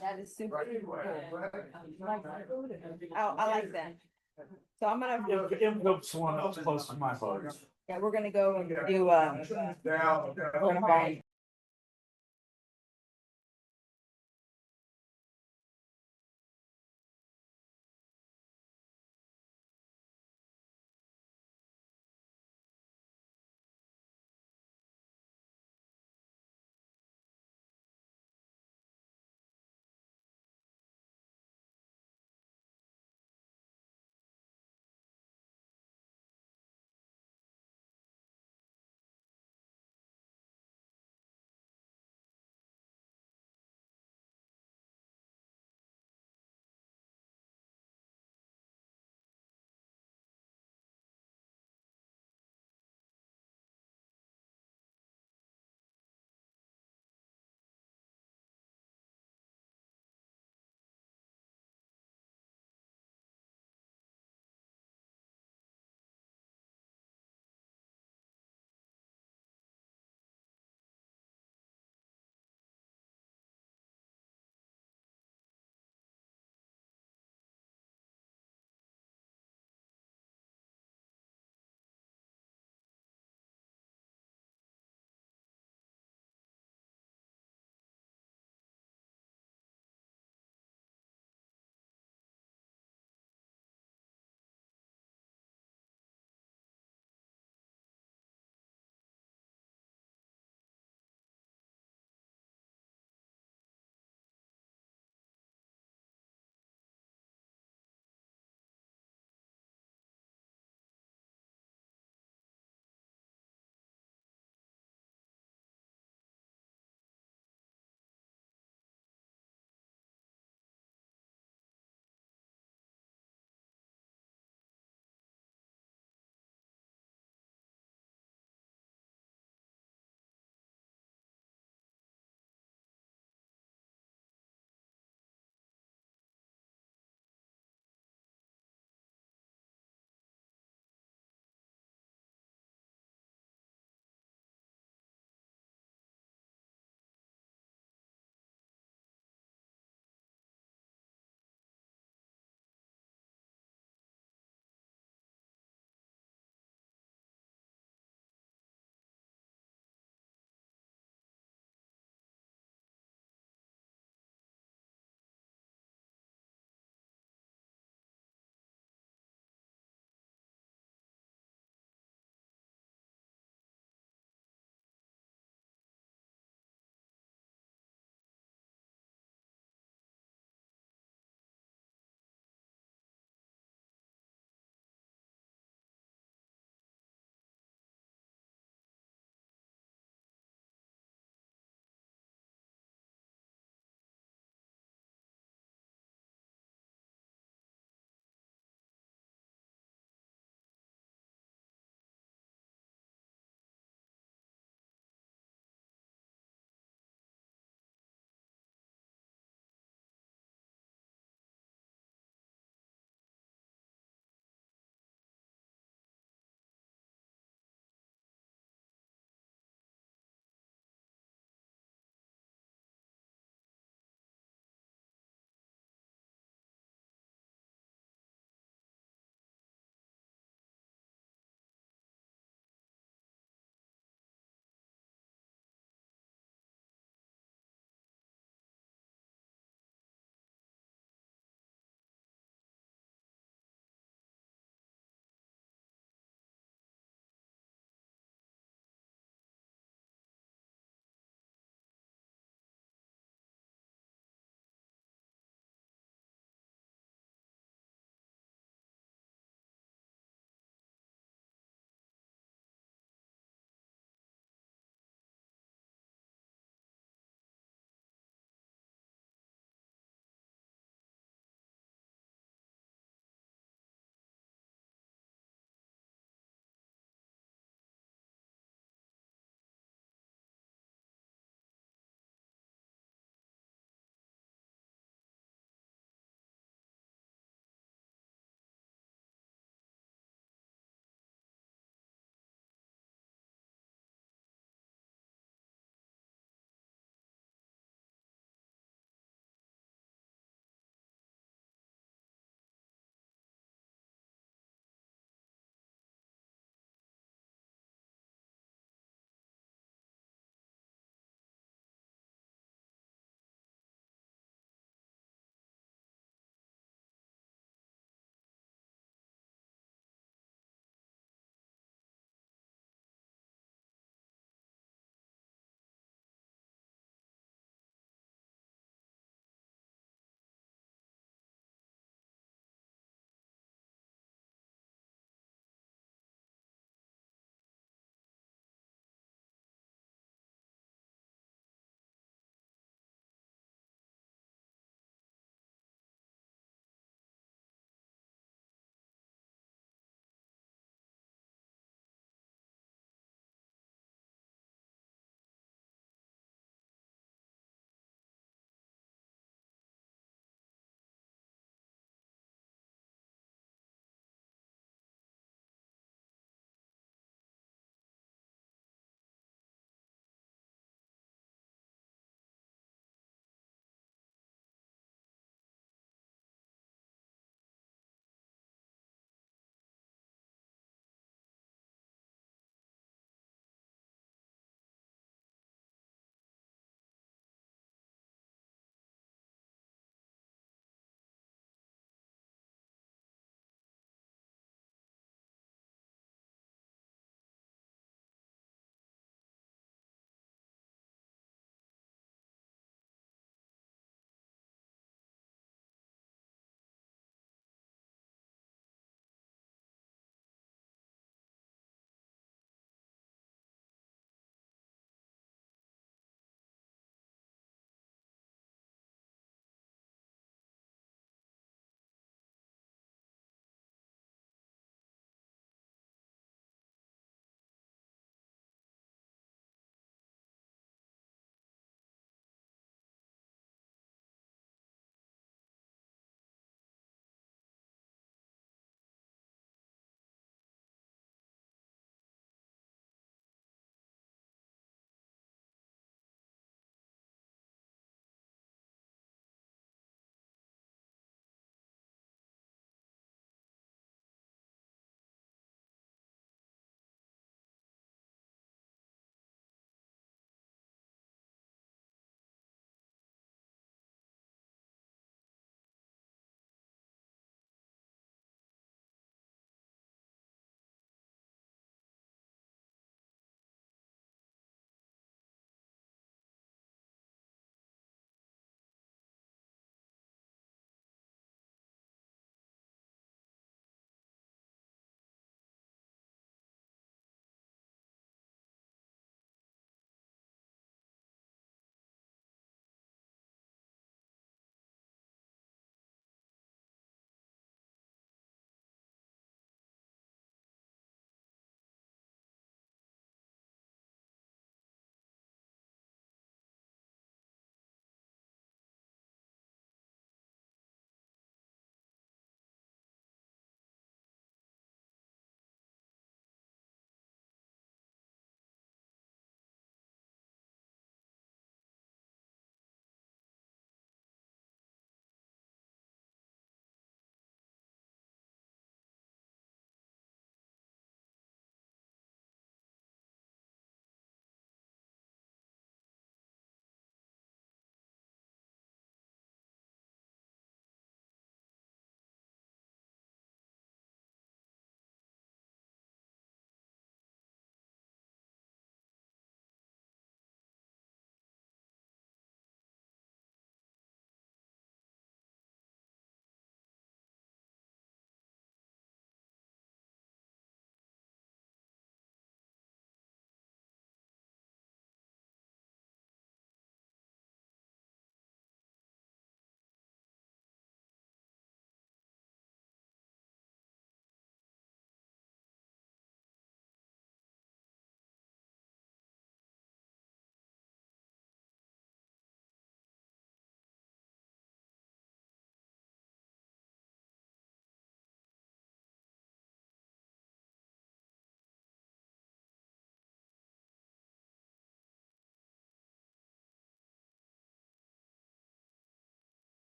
That is super cool. I like that. So I'm gonna, Envelope's one that's close to my heart. yeah, we're gonna go and do, we're gonna find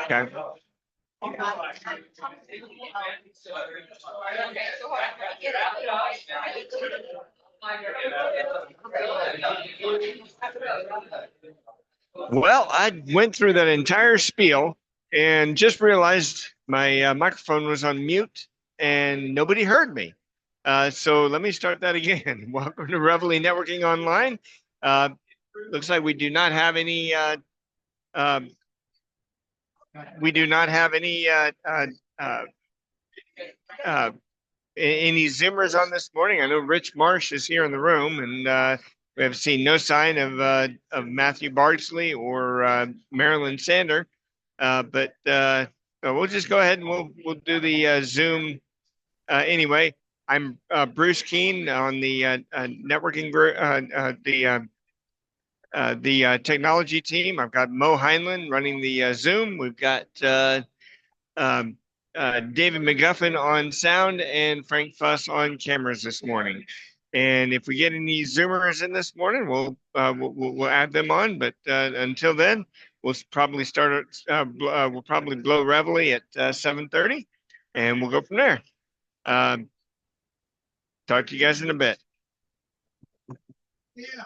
Okay. Well, I went through that entire spiel and just realized my microphone was on mute and nobody heard me. So let me start that again. Welcome to Reveille Networking Online. Looks like we do not have any any Zoomers on this morning. I know Rich Marsh is here in the room, and we have seen no sign of Matthew Bardsley or Marilyn Sander. But we'll just go ahead and we'll do the Zoom anyway. I'm Bruce Keene on the networking group, the technology team. I've got Mo Heinlein running the Zoom. We've got um, David McGuffin on sound and Frank Fuss on cameras this morning. And if we get any Zoomers in this morning, we'll add them on. But until then, we'll probably start. We'll probably blow Reveille at 7:30, and we'll go from there. Talk to you guys in a bit. Yeah.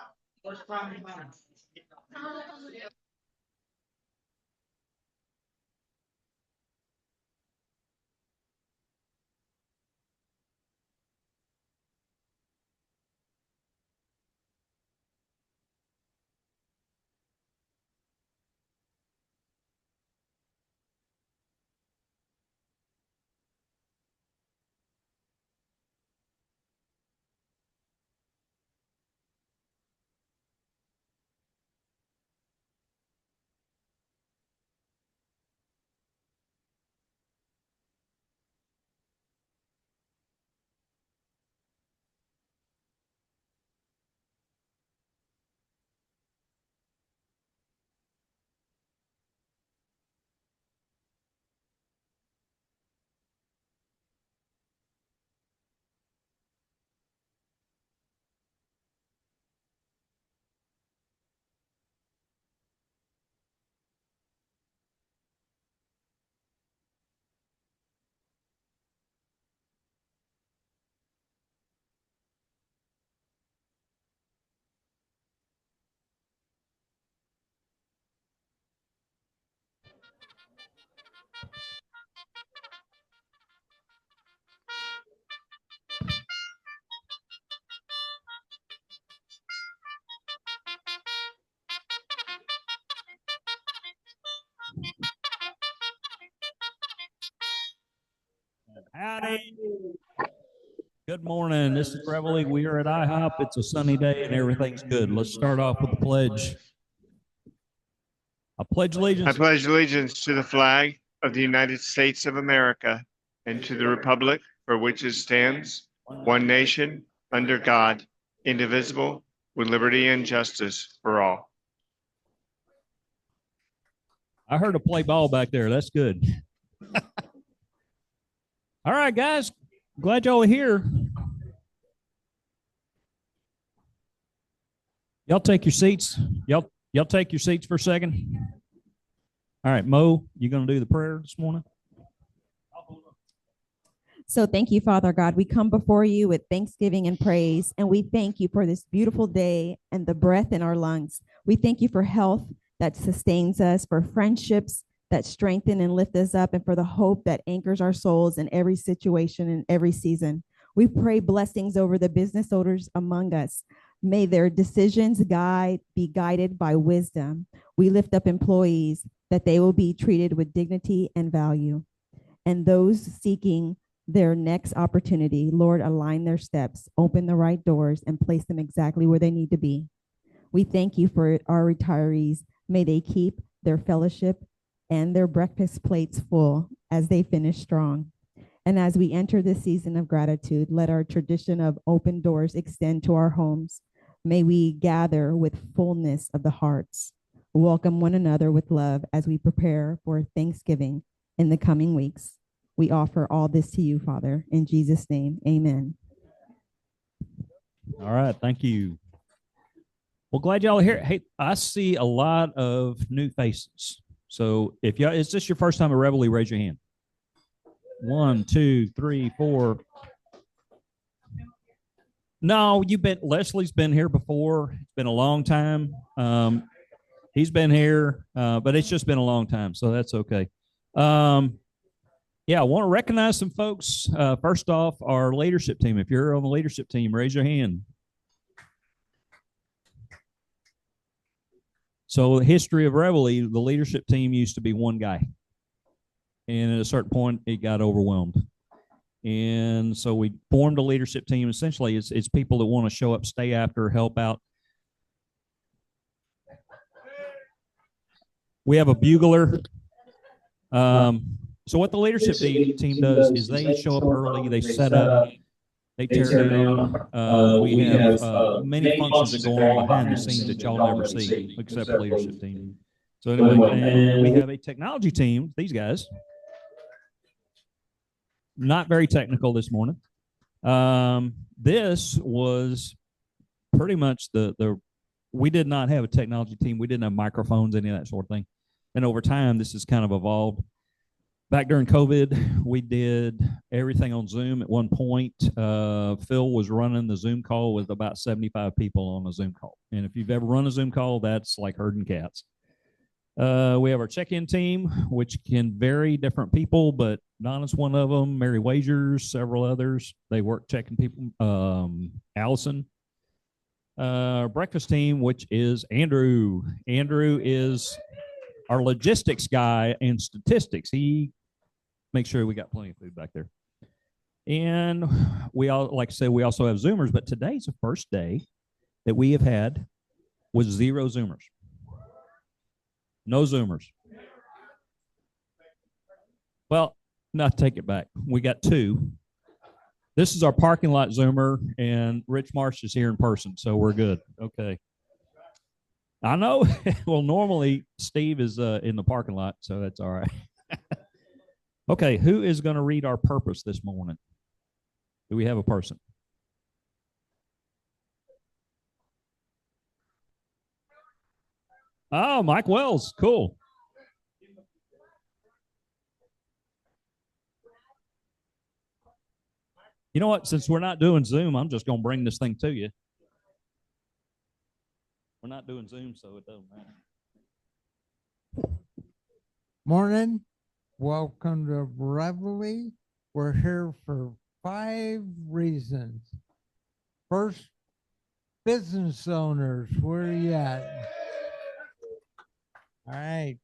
Howdy. Good morning. This is Reveille. We are at IHOP. It's a sunny day and everything's good. Let's start off with the pledge. I pledge allegiance. I pledge allegiance to the flag of the United States of America and to the republic for which it stands, one nation, under God, indivisible, with liberty and justice for all. I heard a play ball back there. That's good. All right, guys. Glad y'all are here. Y'all take your seats. Y'all take your seats for a second. All right, Mo, you going to do the prayer this morning? So thank you, Father God. We come before you with thanksgiving and praise, and we thank you for this beautiful day and the breath in our lungs. We thank you for health that sustains us, for friendships that strengthen and lift us up, and for the hope that anchors our souls in every situation and every season. We pray blessings over the business owners among us. May their decisions be guided by wisdom. We lift up employees that they will be treated with dignity and value. And those seeking their next opportunity, Lord, align their steps, open the right doors, and place them exactly where they need to be. We thank you for our retirees. May they keep their fellowship and their breakfast plates full as they finish strong. And as we enter this season of gratitude, let our tradition of open doors extend to our homes. May we gather with fullness of the hearts, welcome one another with love as we prepare for Thanksgiving in the coming weeks. We offer all this to you, Father, in Jesus' name, amen. All right, thank you. Well, glad y'all are here. Hey, I see a lot of new faces. So if y'all, is this your first time at Reveille? Raise your hand. 1, 2, 3, 4. No, Leslie's been here before. It's been a long time. He's been here, but it's just been a long time, so that's okay. Yeah, I want to recognize some folks. First off, our leadership team. If you're on the leadership team, raise your hand. So the history of Reveille, the leadership team used to be one guy. And at a certain point, it got overwhelmed. And so we formed a leadership team. Essentially, it's people that want to show up, stay after, help out. We have a bugler. So what the leadership team does is they show up early, they set up, they tear down. We have many functions that go on behind the scenes that y'all never see, except for leadership team. So anyway, and we have a technology team, these guys. Not very technical this morning. This was pretty much we did not have a technology team. We didn't have microphones, any of that sort of thing. And over time, this has kind of evolved. Back during COVID, we did everything on Zoom at one point. Phil was running the Zoom call with about 75 people on a Zoom call. And if you've ever run a Zoom call, that's like herding cats. We have our check-in team, which can vary different people, but Donna's one of them, Mary Wagers, several others. They work checking people. Allison. Our breakfast team, which is Andrew. Andrew is our logistics guy and statistics. He makes sure we got plenty of food back there. And we all, like I said, we also have Zoomers, but today's the first day that we have had with 0 Zoomers. No Zoomers. Well, no, take it back. We got 2. This is our parking lot Zoomer, and Rich Marsh is here in person, so we're good. Okay. I know. Well, normally Steve is in the parking lot, so that's all right. Okay, who is going to read our purpose this morning? Do we have a person? Oh, Mike Wells. Cool. You know what? Since we're not doing Zoom, I'm just going to bring this thing to you. We're not doing Zoom, so it doesn't matter. Morning. Welcome to Reveille. We're here for 5 reasons. First, business owners, where are you at? All right.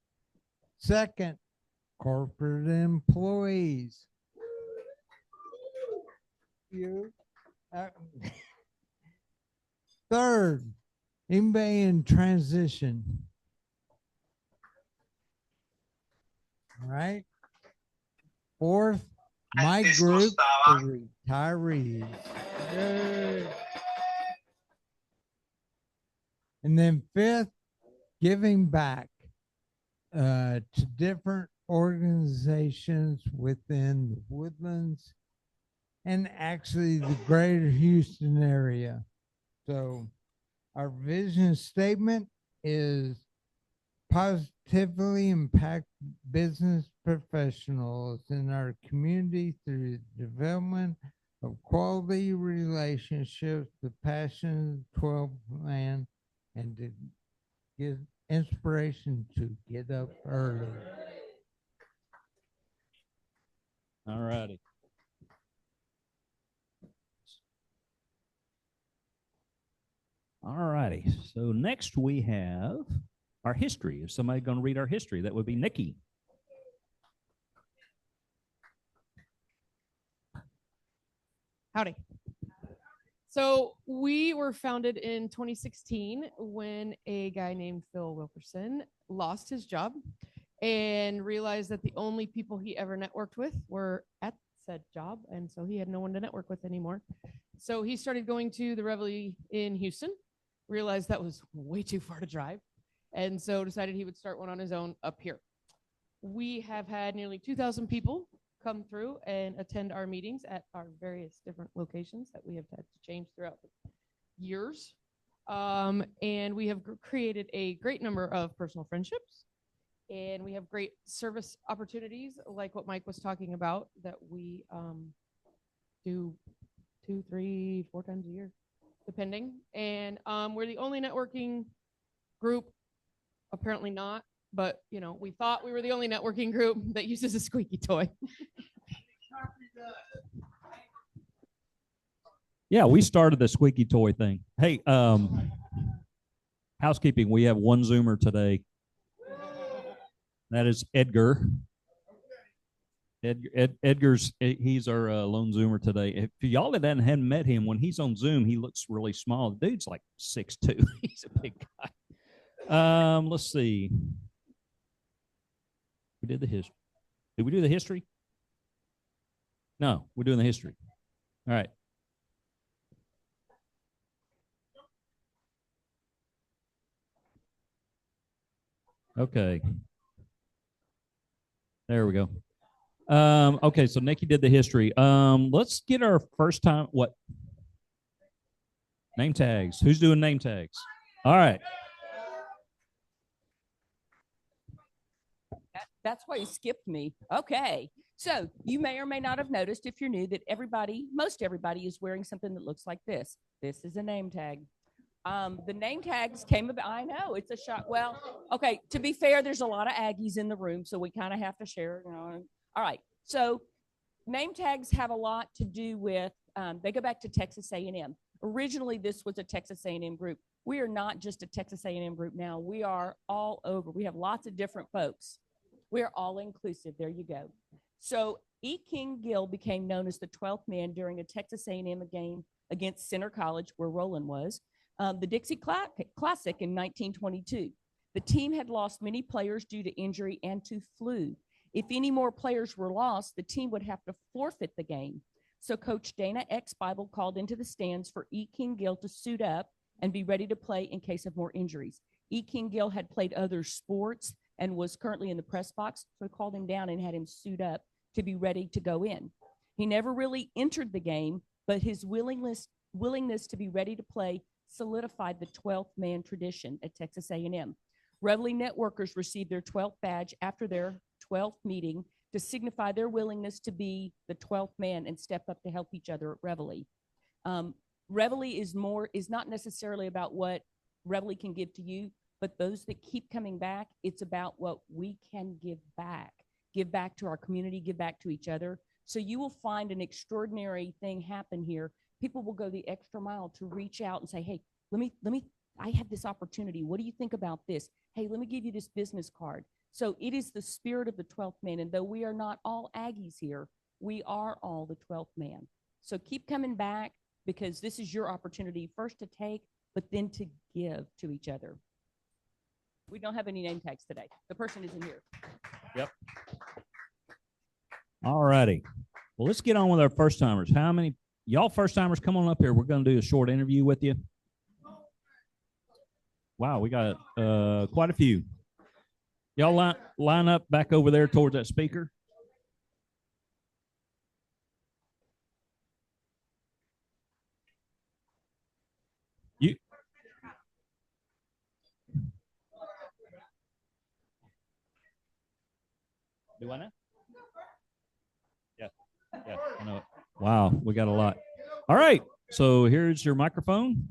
Second, corporate employees. You. Third, anybody in transition? All right. Fourth, my group, the retirees. Yay. And then fifth, giving back to different organizations within the Woodlands and actually the greater Houston area. So our vision statement is positively impact business professionals in our community through the development of quality relationships, the passion 12 plan, and to give inspiration to get up early. All righty. All righty. So next we have our history. Is somebody going to read our history? That would be Nikki. Howdy. So we were founded in 2016 when a guy named Phil Wilkerson lost his job and realized that the only people he ever networked with were at said job. And so he had no one to network with anymore. So he started going to the Reveille in Houston, realized that was way too far to drive. And so decided he would start one on his own up here. We have had nearly 2,000 people come through and attend our meetings at our various different locations that we have had to change throughout the years. And we have created a great number of personal friendships. And we have great service opportunities like what Mike was talking about that we do 2, 3, 4 times a year, depending. And we're the only networking group, apparently not, but we thought we were the only networking group that uses a squeaky toy. Yeah, we started the squeaky toy thing. Hey, housekeeping, we have one Zoomer today. That is Edgar. Edgar's he's our lone Zoomer today. If y'all that hadn't met him, when he's on Zoom, he looks really small. The dude's like 6'2". He's a big guy. Let's see. We did the history. Did we do the history? No, we're doing the history. All right. Okay. There we go. Okay, so Nikki did the history. Let's get our first time. What? Name tags. Who's doing name tags? All right. That's why you skipped me. Okay. So you may or may not have noticed if you're new that most everybody is wearing something that looks like this. This is a name tag. The name tags came about. I know it's a shot. Well, okay. To be fair, there's a lot of Aggies in the room, so we kind of have to share. All right. So name tags have a lot to do with. They go back to Texas A&M. Originally, this was a Texas A&M group. We are not just a Texas A&M group now. We are all over. We have lots of different folks. We are all inclusive. There you go. So E. King Gill became known as the 12th man during a Texas A&M game against Center College, where Roland was. The Dixie Classic in 1922. The team had lost many players due to injury and to flu. If any more players were lost, the team would have to forfeit the game. So Coach Dana X. Bible called into the stands for E. King Gill to suit up and be ready to play in case of more injuries. E. King Gill had played other sports and was currently in the press box, so he called him down and had him suit up to be ready to go in. He never really entered the game, but his willingness to be ready to play solidified the 12th man tradition at Texas A&M. Reveille networkers received their 12th badge after their 12th meeting to signify their willingness to be the 12th man and step up to help each other at Reveille. Reveille is not necessarily about what Reveille can give to you, but those that keep coming back, it's about what we can give back to our community, give back to each other. So you will find an extraordinary thing happen here. People will go the extra mile to reach out and say, hey, I have this opportunity. What do you think about this? Hey, let me give you this business card. So it is the spirit of the 12th man. And though we are not all Aggies here, we are all the 12th man. So keep coming back because this is your opportunity first to take, but then to give to each other. We don't have any name tags today. The person isn't here. Yep. All righty. Well, let's get on with our first timers. How many y'all first timers come on up here? We're going to do a short interview with you. Wow, we got quite a few. Y'all line up back over there towards that speaker. You. Do I know? Yeah, I know it. Wow, we got a lot. All right, so here's your microphone.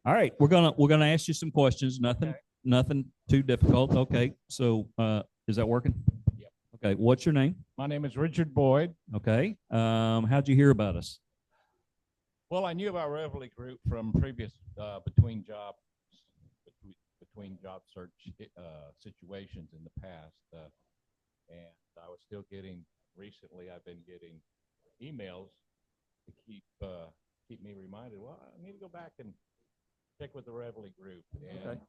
All right, we're gonna ask you some questions. Nothing too difficult. Okay, so is that working? Yep. Okay, what's your name? My name is Richard Boyd. Okay, how'd you hear about us? Well, I knew about Reveille Group from previous between job search situations in the past, and I was still getting. Recently, I've been getting emails to keep me reminded. Well, I need to go back and check with the Reveille Group. And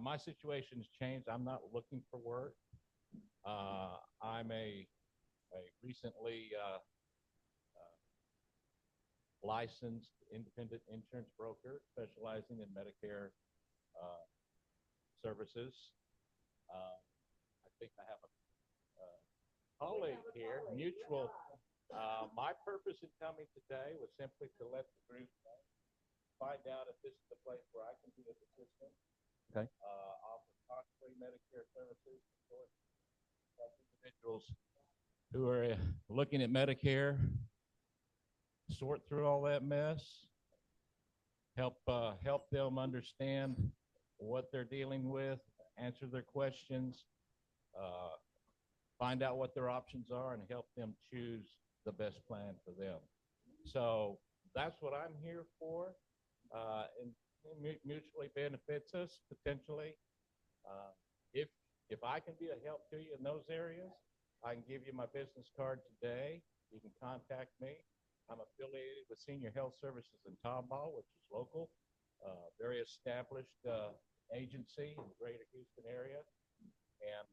my situation has changed. I'm not looking for work. I'm a recently licensed independent insurance broker specializing in Medicare services. I think I have a colleague here, mutual. My purpose in coming today was simply to let the group know find out if this is the place where I can be of assistance. Okay. Offer costly Medicare services for individuals who are looking at Medicare, sort through all that mess, help them understand what they're dealing with, answer their questions, find out what their options are, and help them choose the best plan for them. So that's what I'm here for, and mutually benefits us potentially. If I can be a help to you in those areas, I can give you my business card today. You can contact me. I'm affiliated with Senior Health Services in Tomball, which is local, very established agency in the greater Houston area, and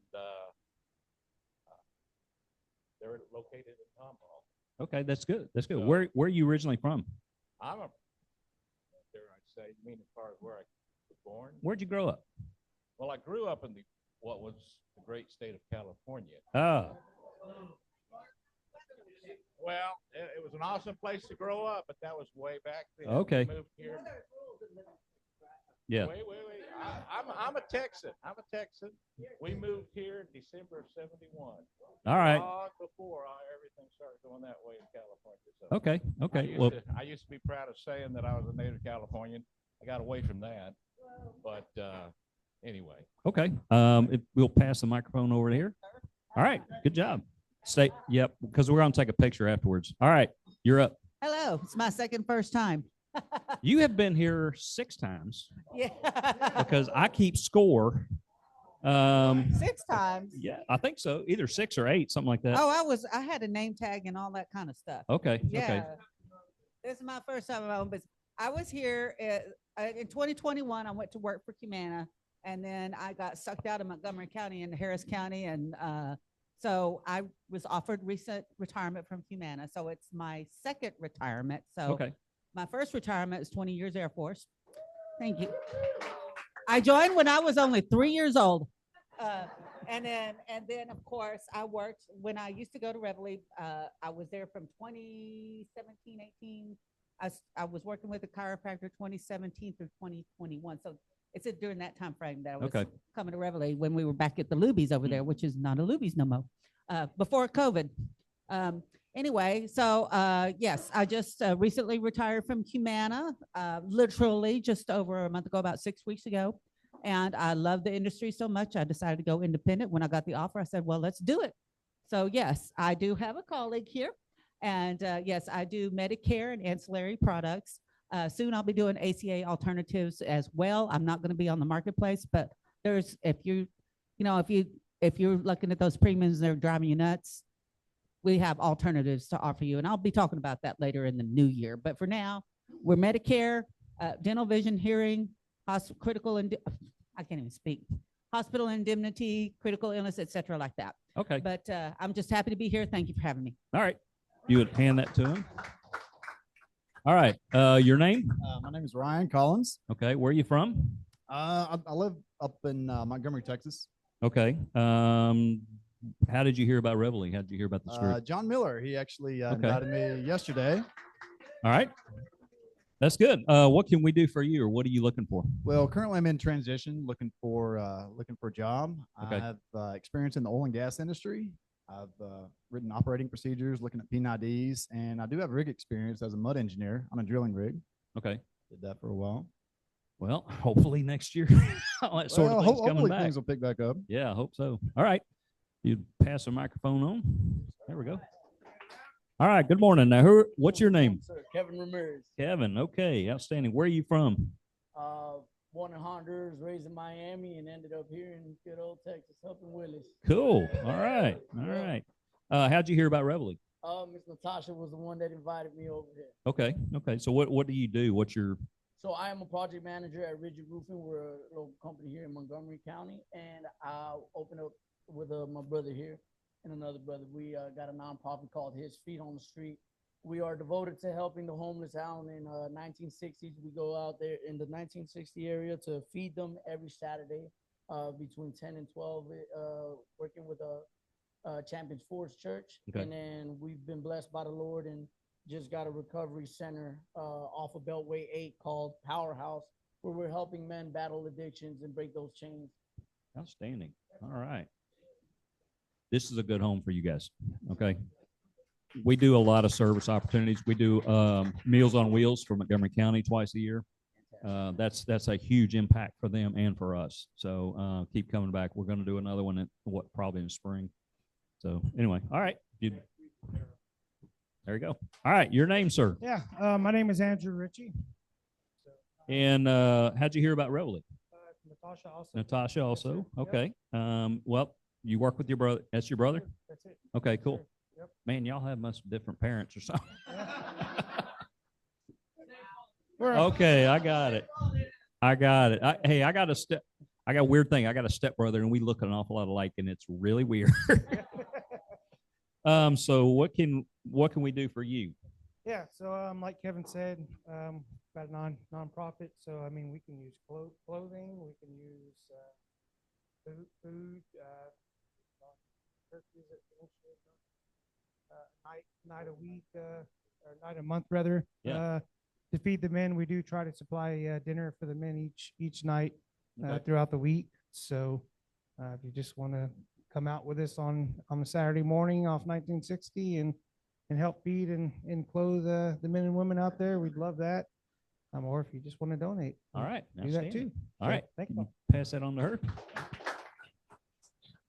they're located in Tomball. Okay, that's good. That's good. So- Where are you originally from? I'm a, dare I say, you mean as far as where I was born? Where'd you grow up? Well, I grew up in what was the great state of California. Oh, Well, it was an awesome place to grow up, but that was way back then. Okay. We moved here. yeah. Wait. I'm a Texan. We moved here in December of '71. All right. Long before everything started going that way in California. So Okay. Okay. Well, I used to be proud of saying that I was a native Californian. I got away from that, but anyway. okay. We'll pass the microphone over here. All right. Good job. Stay. Yep. Because we're going to take a picture afterwards. All right. You're up. Hello, it's my first time. You have been here 6 times Yeah. because I keep score. 6 times. Yeah, I think so. Either 6 or 8, something like that. Oh, I had a name tag and all that kind of stuff. Okay. Yeah. Okay. This is my first time in my own business. I was here in 2021. I went to work for Humana, and then I got sucked out of Montgomery County into Harris County, and so I was offered recent retirement from Humana. So it's my second retirement. So Okay. my first retirement is 20 years Air Force. Thank you. I joined when I was only 3 years old. And then of course I worked when I used to go to Reveille. I was there from 2017, 18. I was working with a chiropractor 2017 through 2021. So it's during that time frame that I was coming to Reveille when we were back at the Lubies over there, which is not a Lubies no more, before COVID. Anyway, so yes, I just recently retired from Humana, literally just over a month ago, about 6 weeks ago. And I love the industry so much, I decided to go independent. When I got the offer, I said, well, let's do it. So yes, I do have a colleague here. And yes, I do Medicare and ancillary products. Soon I'll be doing ACA alternatives as well. I'm not going to be on the marketplace, but there's, if you're looking at those premiums, they're driving you nuts, we have alternatives to offer you. And I'll be talking about that later in the new year. But for now, we're Medicare, dental, vision, hearing, critical, and I can't even speak, hospital indemnity, critical illness, et cetera, like that. Okay. But I'm just happy to be here. Thank you for having me. All right. You would hand that to him. All right. Your name? My name is Ryan Collins. Okay. Where are you from? I live up in Montgomery, Texas. Okay. How did you hear about Reveille? How did you hear about this group? John Miller, he actually invited me yesterday. All right. That's good. What can we do for you, or what are you looking for? Well, currently I'm in transition, looking for a job. Okay. I have experience in the oil and gas industry. I've written operating procedures, looking at P&IDs, and I do have rig experience as a mud engineer on a drilling rig. Okay. Did that for a while. Well, hopefully next year all that sort of thing's coming hopefully back. things will pick back up. Yeah, I hope so. All right. You pass the microphone on. There we go. All right. Good morning. Now, what's your name? Sir, Kevin Ramirez. Kevin. Okay. Outstanding. Where are you from? Born in Honduras, raised in Miami, and ended up here in good old Texas, helping Willis. Cool. All right. All right. How'd you hear about Reveille? Miss Natasha was the one that invited me over here. Okay. Okay. So what do you do? What's your? So I am a project manager at Rigid Roofing. We're a local company here in Montgomery County, and I opened up with my brother here and another brother. We got a nonprofit called His Feet on the Street. We are devoted to helping the homeless out in 1960s. We go out there in the 1960 area to feed them every Saturday between 10 and 12, working with Champions Forest Church. Okay. And then we've been blessed by the Lord and just got a recovery center off of Beltway 8 called Powerhouse, where we're helping men battle addictions and break those chains. Outstanding. All right. This is a good home for you guys. Okay. We do a lot of service opportunities. We do Meals on Wheels for Montgomery County twice a year. That's a huge impact for them and for us. So keep coming back. We're going to do another one probably in the spring. So anyway, all right. There you go. All right, your name, sir. Yeah, my name is Andrew Ritchie. And how'd you hear about Reveille? Natasha also. Natasha also. Yep. Okay. Well, you work with your brother. That's your brother? That's it. Okay, cool. Sure. Yep. Man, y'all have must have different parents or something. Yeah. Okay, I got it. I got it. I got a weird thing. I got a stepbrother, and we look an awful lot alike, and it's really weird. So what can we do for you? Yeah. So like Kevin said, about a non-profit. So I mean, we can use clothing. We can use food. Turkeys night a week or night a month rather. Yeah. To feed the men, we do try to supply dinner for the men each night Okay. throughout the week. So if you just want to come out with us on a Saturday morning off 1960 and help feed and clothe the men and women out there, we'd love that. Or if you just want to donate, All right. do that too. All right. Thank Can you. you pass that on to her?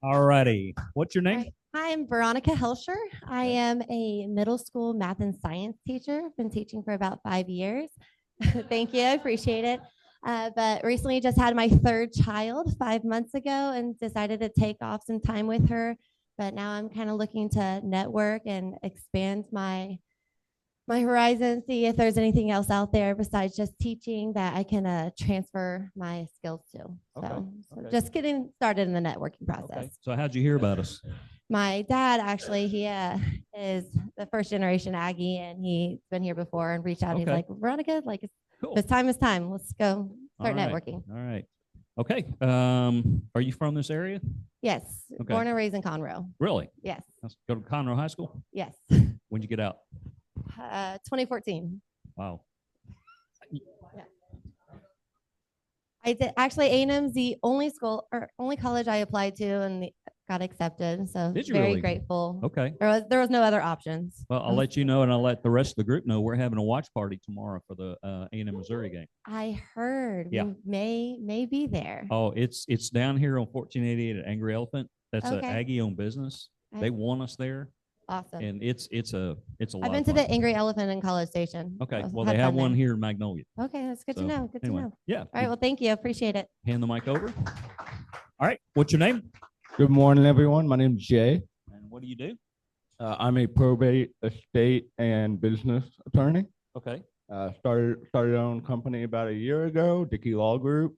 All righty. What's your name? Hi, I'm Veronica Helscher. I am a middle school math and science teacher. I've been teaching for about 5 years. Thank you. I appreciate it. But recently just had my third child 5 months ago and decided to take off some time with her. But now I'm kind of looking to network and expand my horizons, see if there's anything else out there besides just teaching that I can transfer my skills to. So Okay. just getting started in the networking process. Okay. So how'd you hear about us? My dad actually, he is the first generation Aggie, and he's been here before and reached out. He's Okay. like, Veronica, like Cool. this time is time. Let's go start All right. networking. All right. Okay. Are you from this area? Yes, Okay. born and raised in Conroe. Really? Yes, Let's go to Conroe High School. yes. When'd you get out? 2014. Wow. I did actually. A&M's the only school or only college I applied to and got accepted. So Did you very really? grateful. Okay. There was no other options. Well, I'll let you know, and I'll let the rest of the group know we're having a watch party tomorrow for the A&M Missouri game. I heard Yeah. we may be there. Oh, it's down here on 1488 at Angry Elephant. That's an Okay. Aggie-owned business. Okay. They want us there, Awesome. and it's a lot. I've been of to fun. the Angry Elephant in College Station. Okay. I've Well, had they have fun one there. here in Magnolia. Okay, that's good So, to know. Good anyway, to know. yeah. All right. Well, thank you. Appreciate it. Hand the mic over. All right. What's your name? Good morning, everyone. My name is Jay. And what do you do? I'm a probate, estate, and business attorney. Okay. Started our own company about a year ago, Dickey Law Group.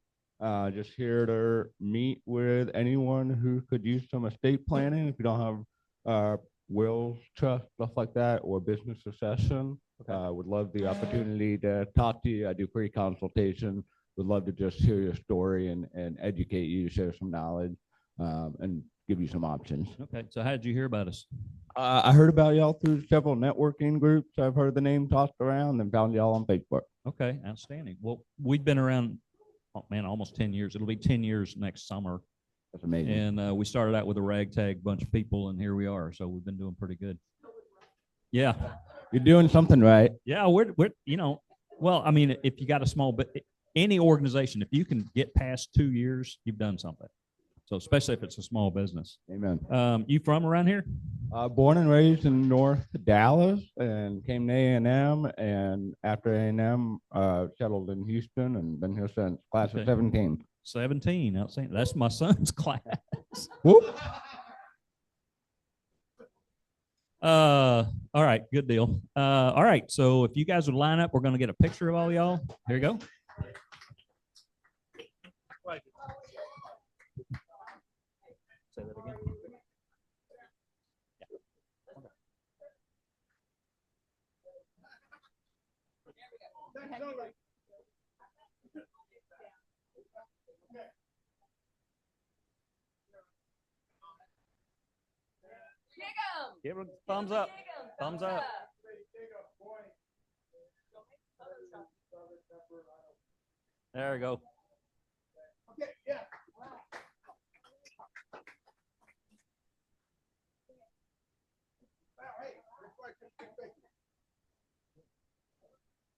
Just here to meet with anyone who could use some estate planning. If you don't have wills, trust, stuff like that, or business succession, would love the opportunity to talk to you. I do free consultation. Would love to just hear your story and educate you, share some knowledge, and give you some options. Okay. So how did you hear about us? I heard about y'all through several networking groups. I've heard the name tossed around and found y'all on Facebook. Okay. Outstanding. Well, we've been around, oh man, almost 10 years. It'll be 10 years next summer. That's amazing. And we started out with a ragtag bunch of people, and here we are. So we've been doing pretty good. Yeah. You're doing something right. Yeah. We're well, I mean, if you got a small bit, any organization, if you can get past 2 years, you've done something. So especially if it's a small business. Amen. You from around here? Born and raised in North Dallas, and came to A&M, and after A&M, settled in Houston, and been here since. Class of 17. 17. Outstanding. That's my son's class. Whoop. All right, good deal. All right, so if you guys would line up, we're going to get a picture of all y'all. Here you go. Say that again. Give her a thumbs up. Thumbs up. There we go. Okay, yeah.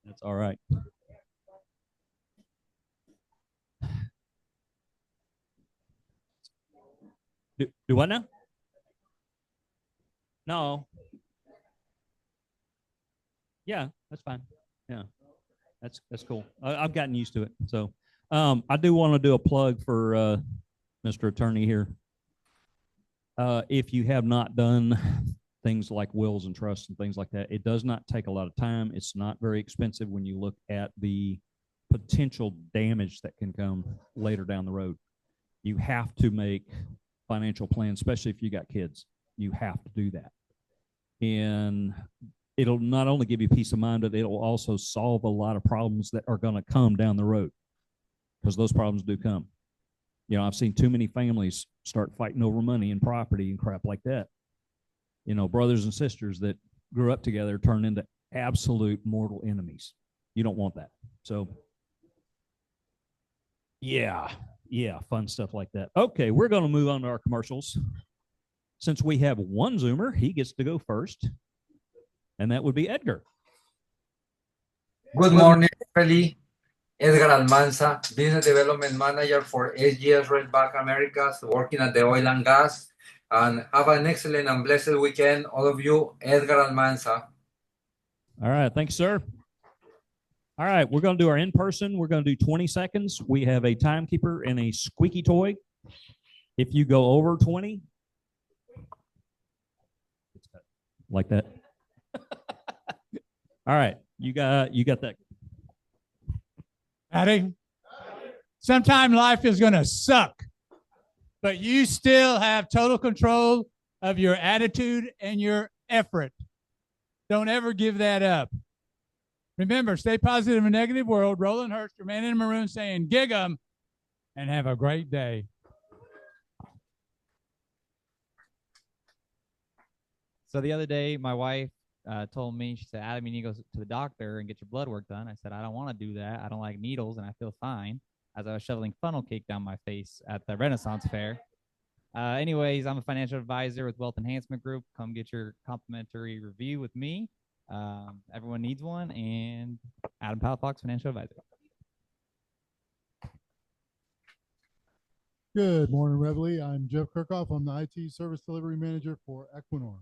That's all right. Do what now? No. Yeah, that's fine. Yeah, that's cool. I've gotten used to it. So I do want to do a plug for Mr. Attorney here. If you have not done things like wills and trusts and things like that, it does not take a lot of time. It's not very expensive when you look at the potential damage that can come later down the road. You have to make financial plans, especially if you got kids. You have to do that. And it'll not only give you peace of mind, but it'll also solve a lot of problems that are going to come down the road, because those problems do come. You know, I've seen too many families start fighting over money and property and crap like that. You know, brothers and sisters that grew up together turn into absolute mortal enemies. You don't want that. So, yeah, fun stuff like that. Okay, we're going to move on to our commercials. Since we have one Zoomer, he gets to go first, and that would be Edgar. Good morning, Reveille. Edgar Almanza, Business Development Manager for SGS Redback Americas, working at the oil and gas. And have an excellent and blessed weekend, all of you. Edgar Almanza. All right, thanks, sir. All right, we're going to do our in-person. We're going to do 20 seconds. We have a timekeeper and a squeaky toy. If you go over 20, like that. All right, you got that. Howdy. Sometime life is going to suck, but you still have total control of your attitude and your effort. Don't ever give that up. Remember, stay positive in a negative world. Roland Hurst, your man in maroon, saying gig 'em and have a great day. So the other day, my wife told me, she said, Adam, you need to go to the doctor and get your blood work done. I said, I don't want to do that. I don't like needles, and I feel fine, as I was shoveling funnel cake down my face at the Renaissance Fair. Anyways, I'm a financial advisor with Wealth Enhancement Group. Come get your complimentary review with me. Everyone needs one, and Adam Palafox, financial advisor. Good morning, Reveille. I'm Jeff Kirkhoff. I'm the IT Service Delivery Manager for Equinor.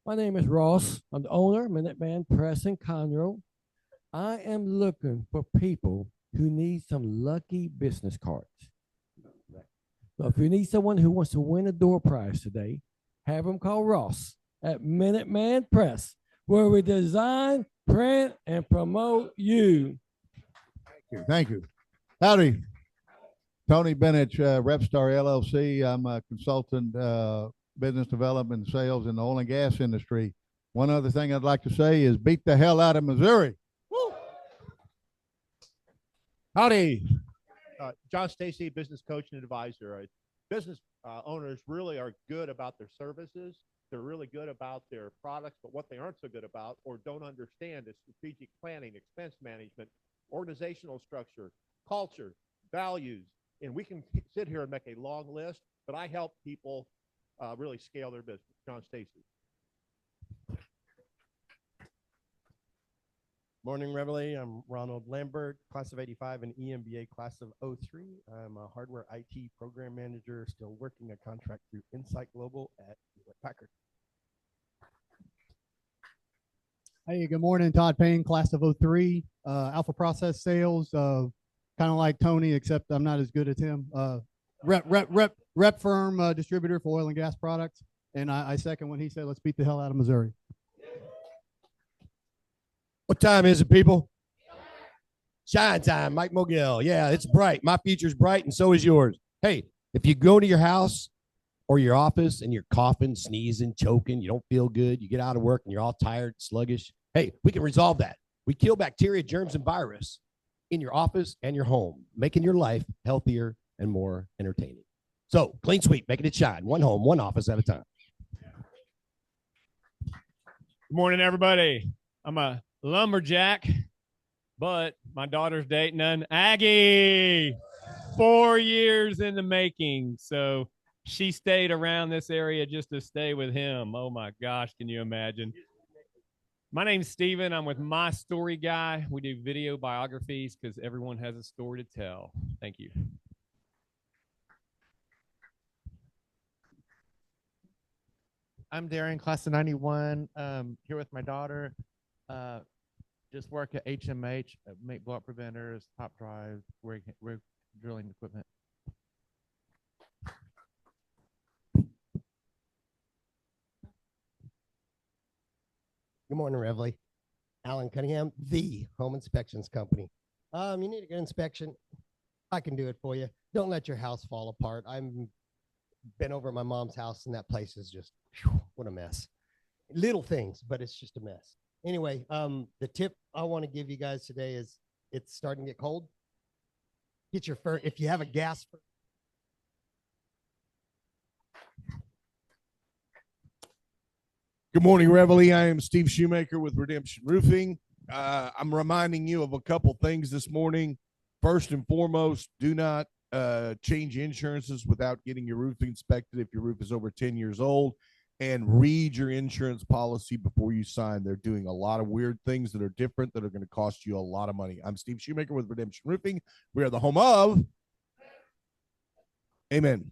My name is Ross. I'm the owner, Minuteman Press in Conroe. I am looking for people who need some lucky business cards. So if you need someone who wants to win a door prize today, have them call Ross at Minuteman Press, where we design, print, and promote you. Thank you. Howdy. Tony Bennett, Repstar LLC. I'm a consultant, business development and sales in the oil and gas industry. One other thing I'd like to say is beat the hell out of Missouri. Woo. Howdy. John Stacy, business coach and advisor. Business owners really are good about their services. They're really good about their products, but what they aren't so good about or don't understand is strategic planning, expense management, organizational structure, culture, values. And we can sit here and make a long list, but I help people really scale their business. John Stacy. Morning, Reveille. I'm Ronald Lambert, class of 85 and EMBA class of 03. I'm a hardware IT program manager, still working a contract through Insight Global at Hewlett-Packard. Hey, good morning. Todd Payne, class of 03, Alpha Process Sales, kind of like Tony, except I'm not as good as him. Rep firm distributor for oil and gas products. And I second when he said, let's beat the hell out of Missouri. What time is it, people? Shine time, Mike Mogil. Yeah, it's bright. My future's bright, and so is yours. Hey, if you go to your house or your office and you're coughing, sneezing, choking, you don't feel good, you get out of work and you're all tired, sluggish, hey, we can resolve that. We kill bacteria, germs, and virus in your office and your home, making your life healthier and more entertaining. So, clean sweep, making it shine. One home, one office at a time. Good morning, everybody. I'm a lumberjack, but my daughter's dating an Aggie. 4 years in the making. So she stayed around this area just to stay with him. Oh my gosh, can you imagine? My name's Steven. I'm with My Story Guy. We do video biographies because everyone has a story to tell. Thank you. I'm Darren, class of 91, here with my daughter. Just work at HMH, make blowout preventers, top drives, rig drilling equipment. Good morning, Reveille. Alan Cunningham, the Home Inspections Company. You need a good inspection. I can do it for you. Don't let your house fall apart. I've been over at my mom's house and that place is just, whew, what a mess. Little things, but it's just a mess. Anyway, the tip I want to give you guys today is it's starting to get cold. Get your fur, if you have a gas furnace. Good morning, Reveille. I am Steve Shoemaker with Redemption Roofing. I'm reminding you of a couple things this morning. First and foremost, do not change insurances without getting your roof inspected if your roof is over 10 years old, and read your insurance policy before you sign. They're doing a lot of weird things that are different that are going to cost you a lot of money. I'm Steve Shoemaker with Redemption Roofing. We are the home of Amen.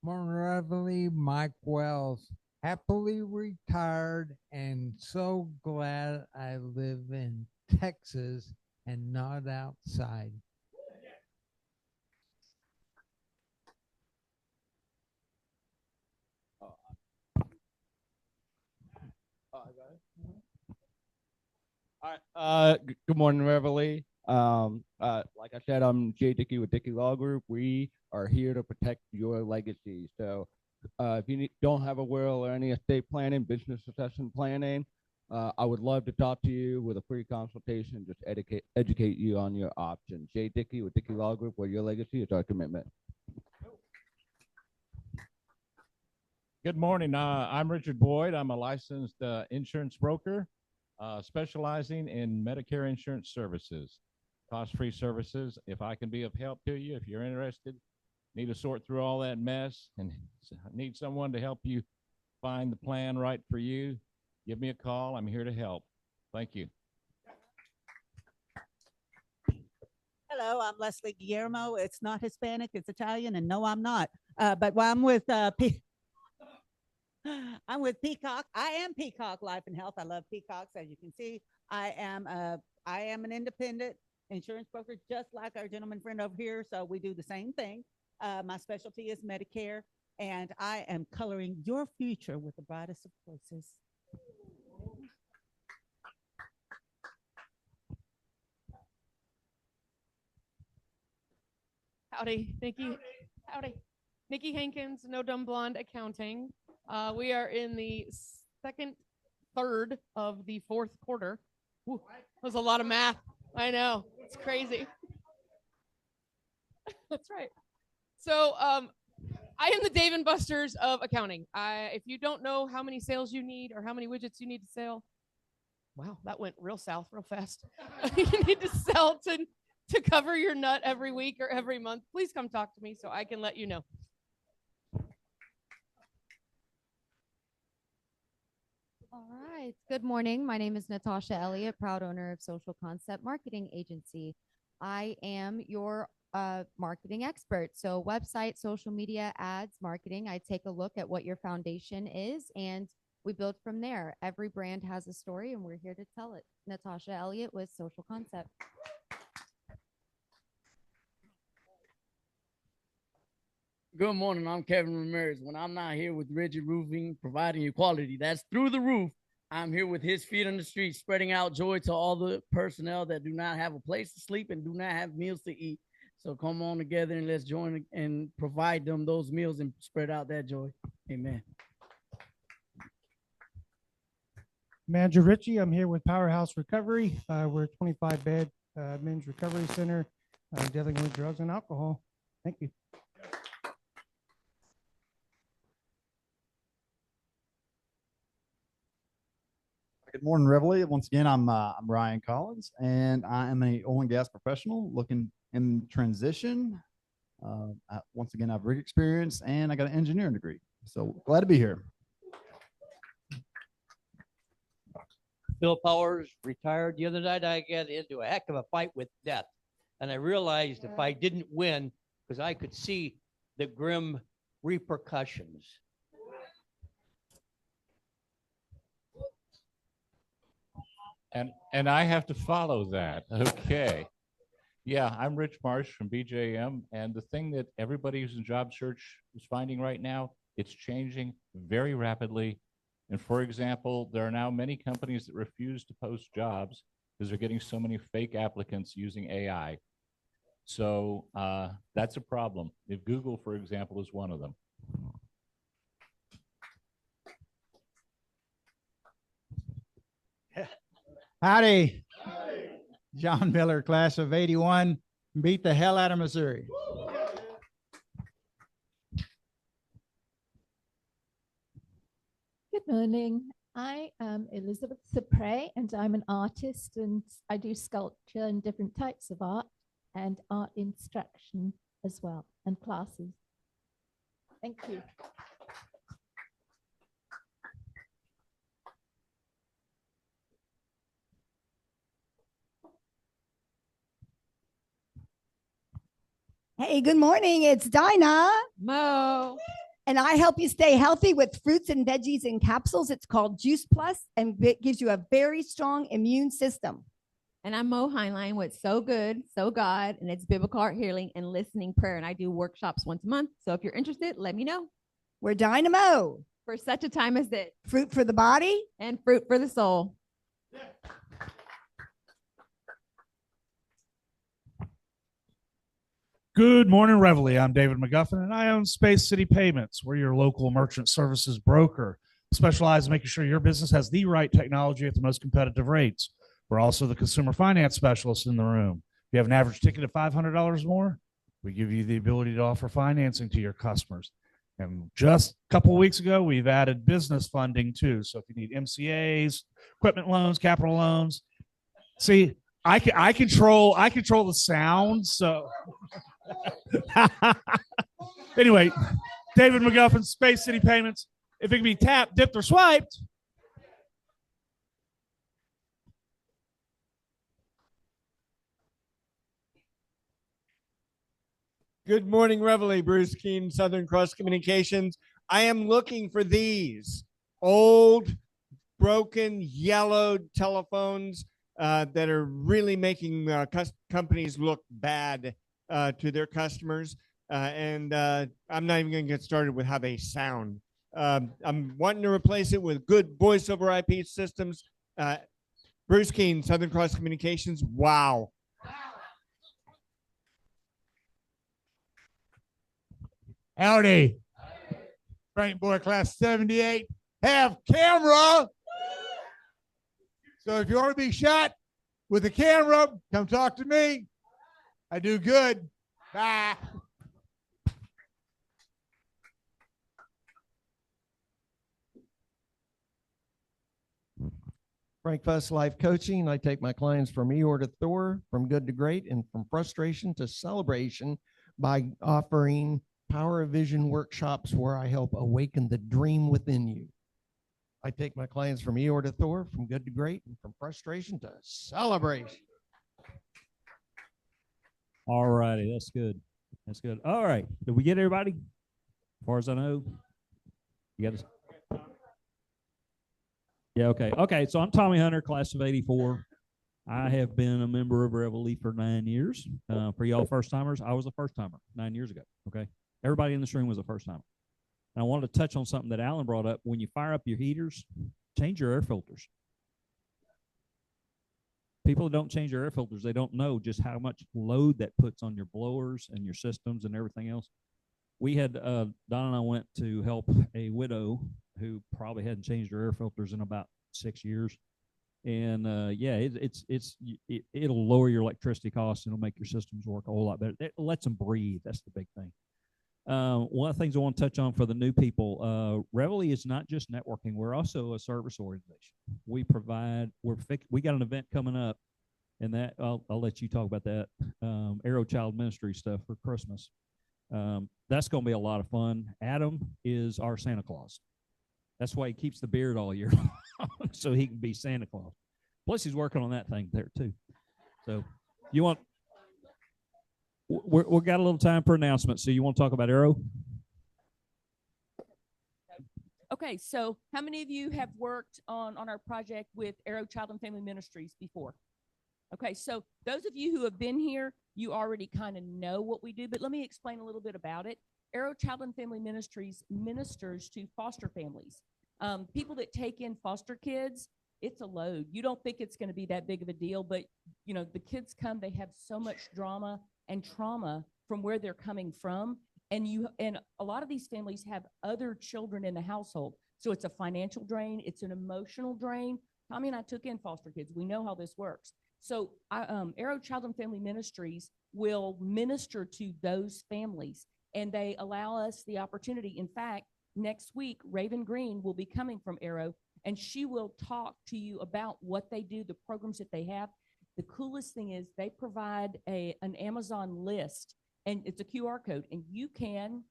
Morning, Reveille. Mike Wells, happily retired and so glad I live in Texas and not outside. All right. Good morning, Reveille. Like I said, I'm Jay Dickey with Dickey Law Group. We are here to protect your legacy. So if you don't have a will or any estate planning, business succession planning, I would love to talk to you with a free consultation, just educate you on your options. Jay Dickey with Dickey Law Group, where your legacy is our commitment. Good morning. I'm Richard Boyd. I'm a licensed insurance broker specializing in Medicare insurance services, cost-free services. If I can be of help to you, if you're interested, need to sort through all that mess and need someone to help you find the plan right for you, give me a call. I'm here to help. Thank you. Hello, I'm Leslie Guillermo. It's not Hispanic, it's Italian, and no, I'm not. But I'm with I'm with Peacock. I am Peacock Life and Health. I love peacocks, as you can see. I am an independent insurance broker, just like our gentleman friend over here. So we do the same thing. My specialty is Medicare, and I am coloring your future with the brightest of voices. Howdy, Nikki. Howdy. Nikki Hankins, No Dumb Blonde Accounting. We are in the third of the fourth quarter. Ooh, that was a lot of math. I know. It's crazy. That's right. So I am the Dave and Buster's of accounting. If you don't know how many sales you need or how many widgets you need to sell, wow, that went real south real fast. You need to sell to cover your nut every week or every month, please come talk to me so I can let you know. All right. Good morning. My name is Natasha Elliott, proud owner of Social Concept Marketing Agency. I am your marketing expert. So website, social media, ads, marketing. I take a look at what your foundation is and we build from there. Every brand has a story and we're here to tell it. Natasha Elliott with Social Concept. Good morning. I'm Kevin Ramirez. When I'm not here with Rigid Roofing, providing you quality that's through the roof, I'm here with his feet on the street, spreading out joy to all the personnel that do not have a place to sleep and do not have meals to eat. So come on together and let's join and provide them those meals and spread out that joy. Amen. Manager Ritchie, I'm here with Powerhouse Recovery. We're a 25-bed men's recovery center dealing with drugs and alcohol. Thank you. Good morning, Reveille. Once again, I'm Ryan Collins, and I am a oil and gas professional looking in transition. Once again, I have rig experience, and I got an engineering degree. So glad to be here. Bill Powers retired. The other night, I got into a heck of a fight with death, and I realized if I didn't win, because I could see the grim repercussions. And I have to follow that. Okay. Yeah, I'm Rich Marsh from BJM, and the thing that everybody who's in job search is finding right now, it's changing very rapidly. And for example, there are now many companies that refuse to post jobs because they're getting so many fake applicants using AI. So that's a problem. If Google, for example, is one of them. Howdy. John Miller, class of 81, beat the hell out of Missouri. Good morning. I am Elizabeth Supre, and I'm an artist, and I do sculpture and different types of art and art instruction as well, and classes. Thank you. Hey, good morning. It's Dinah. Mo. And I help you stay healthy with fruits and veggies in capsules. It's called Juice Plus, and it gives you a very strong immune system. And I'm Mo Heinlein with So Good, So God, and it's Biblical Art Healing and Listening Prayer. And I do workshops once a month. So if you're interested, let me know. We're Dynamo. For such a time as this. Fruit for the body and fruit for the soul. Good morning, Reveille. I'm David McGuffin, and I own Space City Payments. We're your local merchant services broker, specialized in making sure your business has the right technology at the most competitive rates. We're also the consumer finance specialist in the room. If you have an average ticket of $500 or more, we give you the ability to offer financing to your customers. And just a couple of weeks ago, we've added business funding too. So if you need MCAs, equipment loans, capital loans, see, I control the sound. So anyway, David McGuffin, Space City Payments. If it can be tapped, dipped, or swiped. Good morning, Reveille. Bruce Keene, Southern Cross Communications. I am looking for these old, broken, yellowed telephones that are really making companies look bad to their customers. I'm not even going to get started with how they sound. I'm wanting to replace it with good voice over IP systems. Bruce Keene, Southern Cross Communications. Wow. Howdy. Frank Boy, class 78. Have camera. So if you want to be shot with a camera, come talk to me. I do good. Bye. Frank Fuss Life Coaching. I take my clients from Eeyore to Thor, from good to great, and from frustration to celebration by offering Power of Vision workshops where I help awaken the dream within you. I take my clients from Eeyore to Thor, from good to great, and from frustration to celebration. All righty, that's good. That's good. All right, did we get everybody? As far as I know, you got to. Yeah, okay. Okay, so I'm Tommy Hunter, class of 84. I have been a member of Reveille for 9 years. For y'all first timers, I was a first timer 9 years ago. Okay. Everybody in this room was a first timer. And I wanted to touch on something that Alan brought up. When you fire up your heaters, change your air filters. People that don't change their air filters, they don't know just how much load that puts on your blowers and your systems and everything else. We had, Don and I went to help a widow who probably hadn't changed her air filters in about 6 years. And yeah, it'll lower your electricity costs and it'll make your systems work a whole lot better. It lets them breathe. That's the big thing. One of the things I want to touch on for the new people, Reveille is not just networking. We're also a service organization. We provide, we got an event coming up, and that I'll let you talk about that. Arrow Child Ministry stuff for Christmas. That's going to be a lot of fun. Adam is our Santa Claus. That's why he keeps the beard all year long, so he can be Santa Claus. Plus, he's working on that thing there too. So, you want? We've got a little time for announcements. So, you want to talk about Arrow? Okay, so how many of you have worked on our project with Arrow Child and Family Ministries before? Okay, so those of you who have been here, you already kind of know what we do, but let me explain a little bit about it. Arrow Child and Family Ministries ministers to foster families. People that take in foster kids, it's a load. You don't think it's going to be that big of a deal, but you know, the kids come, they have so much drama and trauma from where they're coming from. And a lot of these families have other children in the household. So it's a financial drain, it's an emotional drain. Tommy and I took in foster kids. We know how this works. So Arrow Child and Family Ministries will minister to those families, and they allow us the opportunity. In fact, next week, Raven Green will be coming from Arrow, and she will talk to you about what they do, the programs that they have. The coolest thing is they provide an Amazon list, and it's a QR code, and you can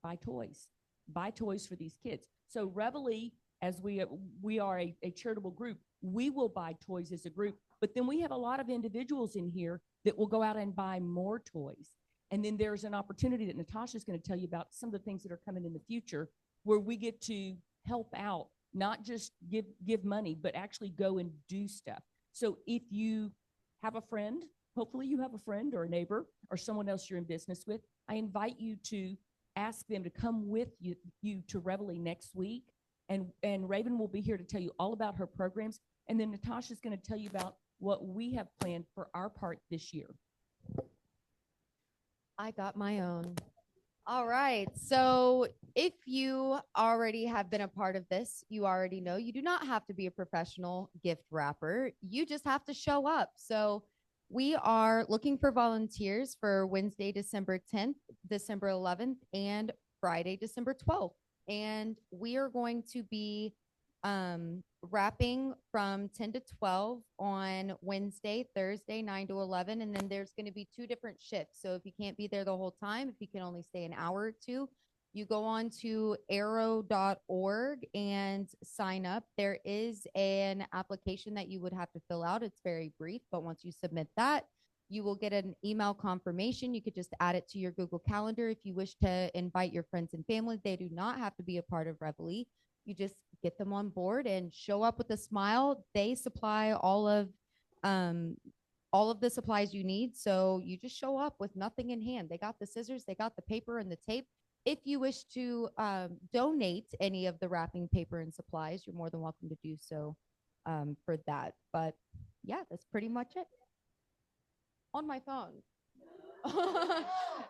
buy toys for these kids. So Reveille, as we are a charitable group, we will buy toys as a group, but then we have a lot of individuals in here that will go out and buy more toys. And then there's an opportunity that Natasha's going to tell you about, some of the things that are coming in the future, where we get to help out, not just give money, but actually go and do stuff. So if you have a friend, hopefully you have a friend or a neighbor or someone else you're in business with, I invite you to ask them to come with you to Reveille next week. And Raven will be here to tell you all about her programs. And then Natasha's going to tell you about what we have planned for our part this year. I got my own. All right. So if you already have been a part of this, you already know you do not have to be a professional gift wrapper. You just have to show up. So we are looking for volunteers for Wednesday, December 10th, December 11th, and Friday, December 12th. And we are going to be wrapping from 10 to 12 on Wednesday, Thursday, 9 to 11. And then there's going to be 2 different shifts. So if you can't be there the whole time, if you can only stay an hour or 2, you go on to arrow.org and sign up. There is an application that you would have to fill out. It's very brief, but once you submit that, you will get an email confirmation. You could just add it to your Google Calendar. If you wish to invite your friends and family, they do not have to be a part of Reveille. You just get them on board and show up with a smile. They supply all of the supplies you need. So you just show up with nothing in hand. They got the scissors, they got the paper and the tape. If you wish to donate any of the wrapping paper and supplies, you're more than welcome to do so for that. But yeah, that's pretty much it. On my phone.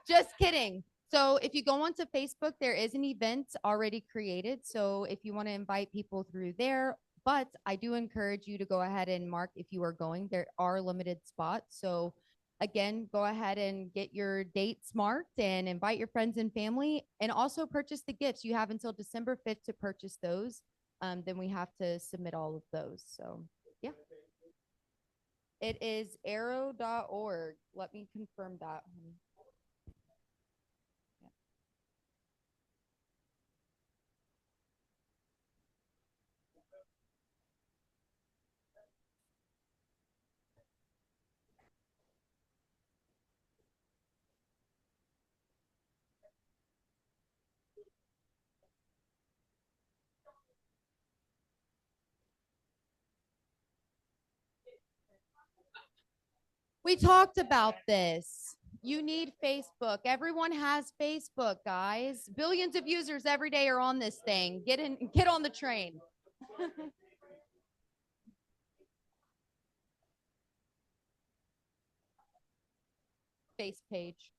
Just kidding. So if you go onto Facebook, there is an event already created. So if you want to invite people through there, but I do encourage you to go ahead and mark if you are going. There are limited spots. So again, go ahead and get your dates marked and invite your friends and family, and also purchase the gifts. You have until December 5th to purchase those. Then we have to submit all of those. So yeah. It is arrow.org. Let me confirm that. We talked about this. You need Facebook. Everyone has Facebook, guys. Billions of users every day are on this thing. Get on the train. Face page.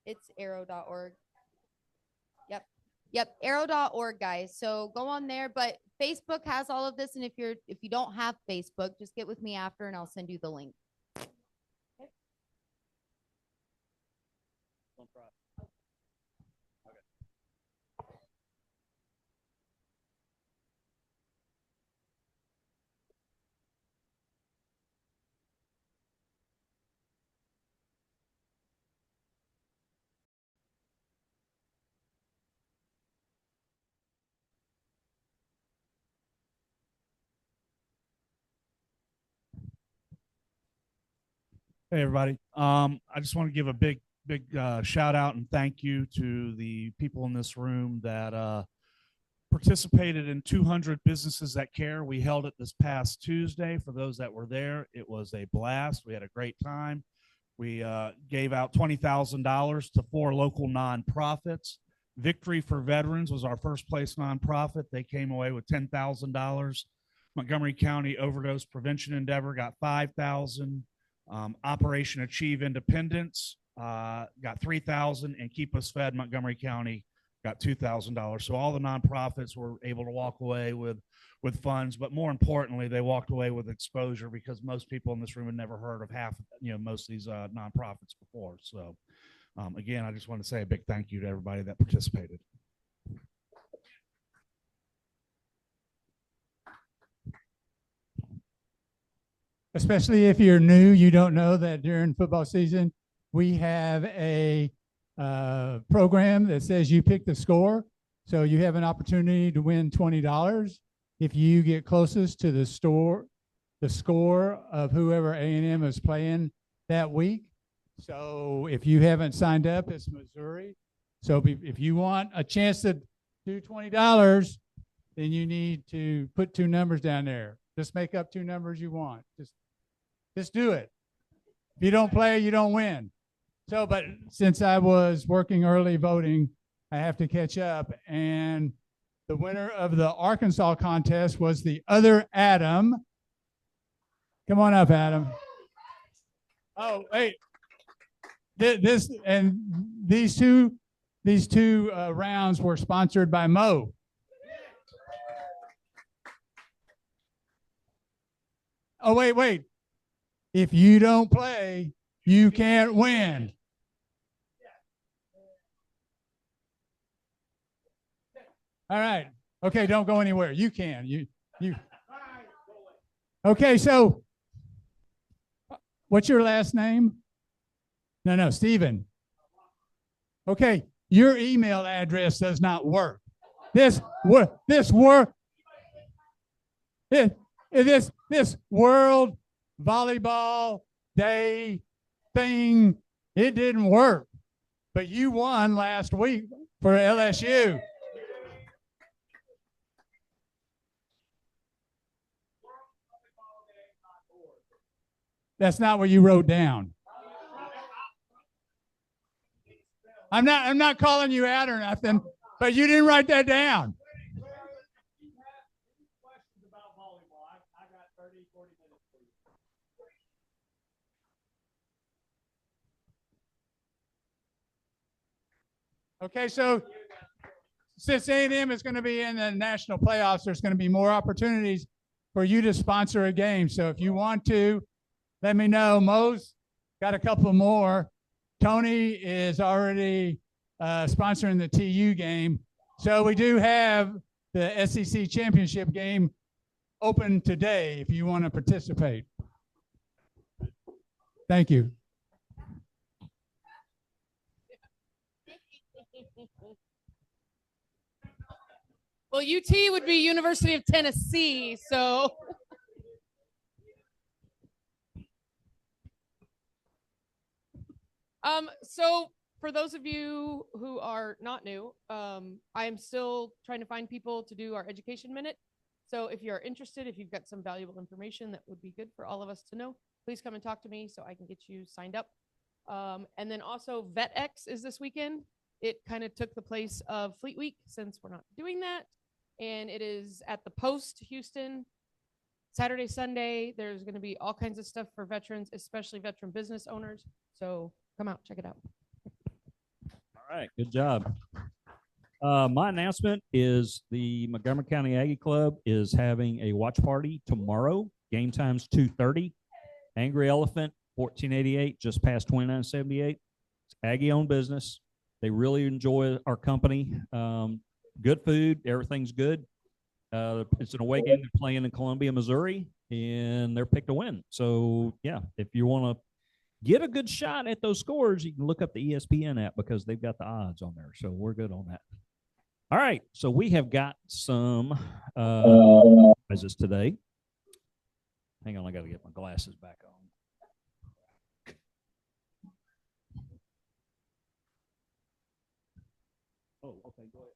It's arrow.org. Yep. Yep, arrow.org, guys. So go on there, but Facebook has all of this. And if you don't have Facebook, just get with me after and I'll send you the link. Hey, everybody. I just want to give a big shout out and thank you to the people in this room that participated in 200 Businesses That Care. We held it this past Tuesday. For those that were there, it was a blast. We had a great time. We gave out $20,000 to 4 local nonprofits. Victory for Veterans was our first place nonprofit. They came away with $10,000. Montgomery County Overdose Prevention Endeavor got $5,000. Operation Achieve Independence got $3,000, and Keep Us Fed Montgomery County got $2,000. So all the nonprofits were able to walk away with funds, but more importantly, they walked away with exposure because most people in this room had neve heard of most of these nonprofits before. So again, I just want to say a big thank you to everybody that participated. Especially if you're new, you don't know that during football season, we have a program that says you pick the score. So you have an opportunity to win $20 if you get closest to the score of whoever A&M is playing that week. So if you haven't signed up, it's Missouri. So if you want a chance to do $20, then you need to put 2 numbers down there. Just make up 2 numbers you want. Just do it. If you don't play, you don't win. So, but since I was working early voting, I have to catch up. And the winner of the Arkansas contest was the other Adam. Come on up, Adam. Oh, wait. These two rounds were sponsored by Mo. Oh, wait. If you don't play, you can't win. All right. Okay, don't go anywhere. You can. You. Okay, so what's your last name? No, Stephen. Okay, your email address does not work. This World Volleyball Day thing, it didn't work. But you won last week for LSU. That's not what you wrote down. I'm not calling you out or nothing, but you didn't write that down. Okay, so since A&M is going to be in the national playoffs, there's going to be more opportunities for you to sponsor a game. So if you want to, let me know. Mo's got a couple more. Tony is already sponsoring the TU game. So we do have the SEC championship game open today if you want to participate. Thank you. Well, UT would be University of Tennessee, so. So for those of you who are not new, I am still trying to find people to do our education minute. So if you're interested, if you've got some valuable information that would be good for all of us to know, please come and talk to me so I can get you signed up. And then also VetX is this weekend. It kind of took the place of Fleet Week since we're not doing that. And it is at the Post, Houston, Saturday, Sunday. There's going to be all kinds of stuff for veterans, especially veteran business owners. So come out, check it out. All right, good job. My announcement is the Montgomery County Aggie Club is having a watch party tomorrow. Game time's 2:30. Angry Elephant, 1488, just past 2978. It's Aggie-owned business. They really enjoy our company. Good food, everything's good. It's an away game. They're playing in Columbia, Missouri, and they're picked to win. So, yeah, if you want to get a good shot at those scores, you can look up the ESPN app because they've got the odds on there. So we're good on that. All right, so we have got some prizes today. Hang on, I got to get my glasses back on. Oh, okay, go ahead.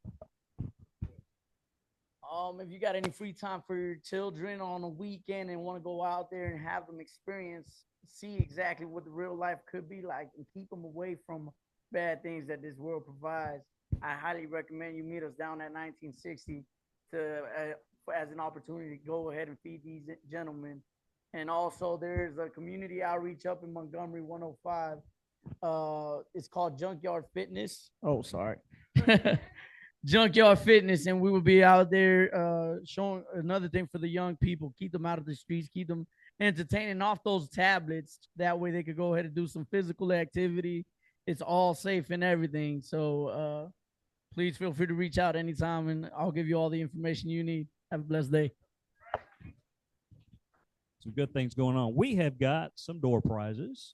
If you got any free time for your children on a weekend and want to go out there and have them experience, see exactly what the real life could be like and keep them away from bad things that this world provides, I highly recommend you meet us down at 1960 as an opportunity to go ahead and feed these gentlemen. And also there's a community outreach up in Montgomery 105. It's called Junkyard Fitness. Oh, sorry. Junkyard Fitness, and we will be out there showing another thing for the young people. Keep them out of the streets, keep them entertaining off those tablets. That way they could go ahead and do some physical activity. It's all safe and everything. So please feel free to reach out anytime, and I'll give you all the information you need. Have a blessed day. Some good things going on. We have got some door prizes.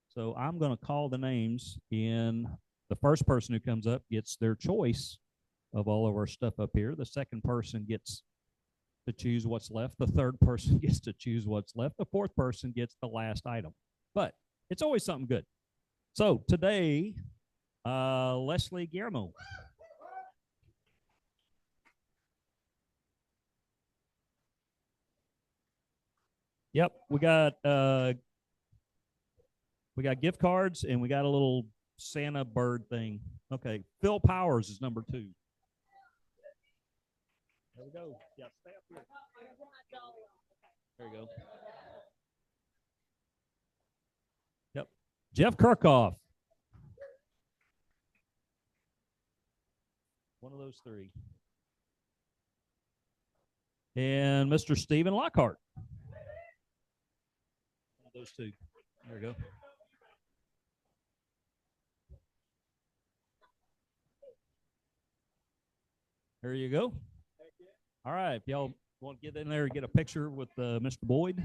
So I'm going to call the names, and the first person who comes up gets their choice of all of our stuff up here. The second person gets to choose what's left. The third person gets to choose what's left. The fourth person gets the last item. But it's always something good. So today, Leslie Guillermo. Yep, we got gift cards, and we got a little Santa bird thing. Okay, Phil Powers is number 2. There we go. Yeah, stay up here. There you go. Yep. Jeff Kirchhoff. One of those 3. And Mr. Stephen Lockhart. One of those 2. There we go. There you go. All right, if y'all want to get in there and get a picture with Mr. Boyd.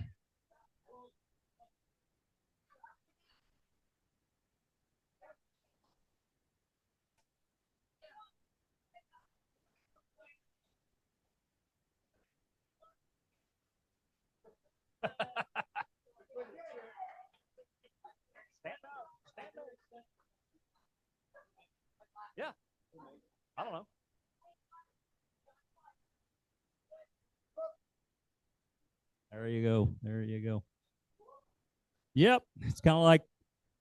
Yeah, I don't know. There you go. There you go. Yep, it's kind of like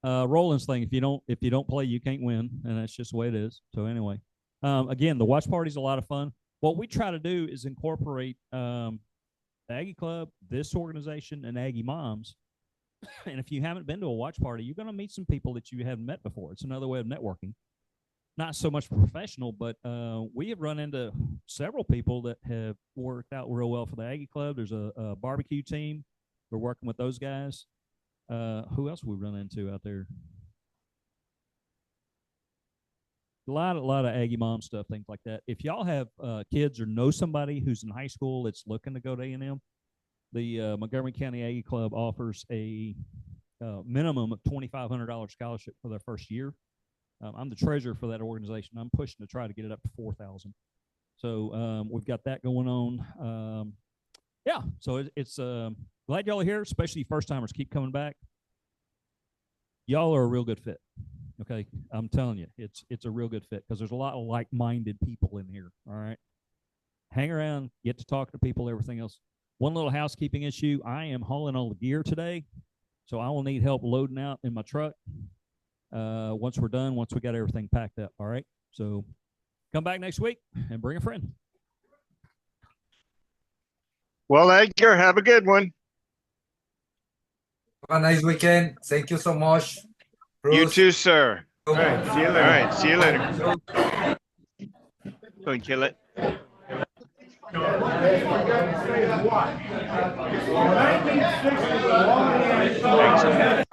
Roland's thing. If you don't play, you can't win, and that's just the way it is. So anyway, again, the watch party's a lot of fun. What we try to do is incorporate the Aggie Club, this organization, and Aggie Moms. And if you haven't been to a watch party, you're going to meet some people that you haven't met before. It's another way of networking. Not so much professional, but we have run into several people that have worked out real well for the Aggie Club. There's a barbecue team. We're working with those guys. Who else we run into out there? A lot of Aggie Mom stuff, things like that. If y'all have kids or know somebody who's in high school that's looking to go to A&M, the Montgomery County Aggie Club offers a minimum of $2,500 scholarship for their first year. I'm the treasurer for that organization. I'm pushing to try to get it up to $4,000. So we've got that going on. Yeah, so it's glad y'all are here, especially first timers. Keep coming back. Y'all are a real good fit. Okay, I'm telling you, it's a real good fit because there's a lot of like-minded people in here. All right, hang around, get to talk to people, everything else. One little housekeeping issue: I am hauling all the gear today, so I will need help loading out in my truck. Once we're done, once we got everything packed up. All right, so come back next week and bring a friend. Well, Edgar, have a good one. Have a nice weekend. Thank you so much. You Bruce. too, sir. All right, see you later. Go and kill it. Thanks.